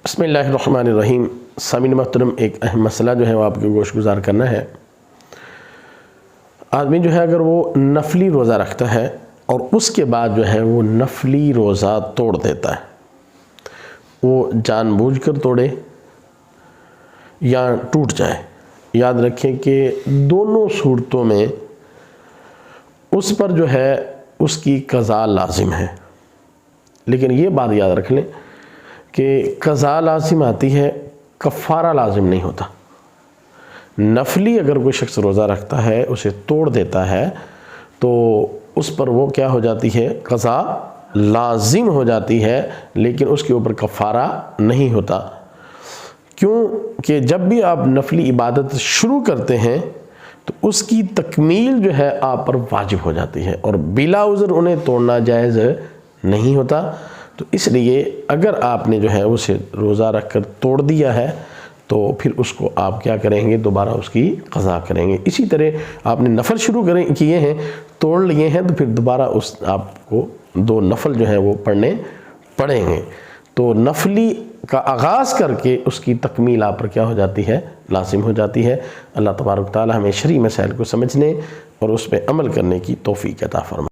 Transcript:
بسم اللہ الرحمن الرحیم۔ سامعین محترم، ایک اہم مسئلہ جو ہے وہ آپ کے گوش گزار کرنا ہے۔ آدمی جو ہے اگر وہ نفلی روزہ رکھتا ہے اور اس کے بعد جو ہے وہ نفلی روزہ توڑ دیتا ہے، وہ جان بوجھ کر توڑے یا ٹوٹ جائے، یاد رکھیں کہ دونوں صورتوں میں اس پر جو ہے اس کی قضا لازم ہے۔ لیکن یہ بات یاد رکھ لیں کہ قضا لازم آتی ہے، کفارہ لازم نہیں ہوتا۔ نفلی اگر کوئی شخص روزہ رکھتا ہے، اسے توڑ دیتا ہے، تو اس پر وہ کیا ہو جاتی ہے؟ قضا لازم ہو جاتی ہے، لیکن اس کے اوپر کفارہ نہیں ہوتا۔ کیوں کہ جب بھی آپ نفلی عبادت شروع کرتے ہیں تو اس کی تکمیل جو ہے آپ پر واجب ہو جاتی ہے، اور بلا عذر انہیں توڑنا جائز نہیں ہوتا۔ تو اس لیے اگر آپ نے جو ہے اسے روزہ رکھ کر توڑ دیا ہے تو پھر اس کو آپ کیا کریں گے؟ دوبارہ اس کی قضا کریں گے۔ اسی طرح آپ نے نفل شروع کیے ہیں، توڑ لیے ہیں، تو پھر دوبارہ آپ کو 2 نفل جو ہیں وہ پڑھنے پڑیں گے۔ تو نفلی کا آغاز کر کے اس کی تکمیل آپ پر کیا ہو جاتی ہے؟ لازم ہو جاتی ہے۔ اللہ تبارک و تعالی ہمیں شرعی مسائل کو سمجھنے اور اس پہ عمل کرنے کی توفیق عطا فرمائے۔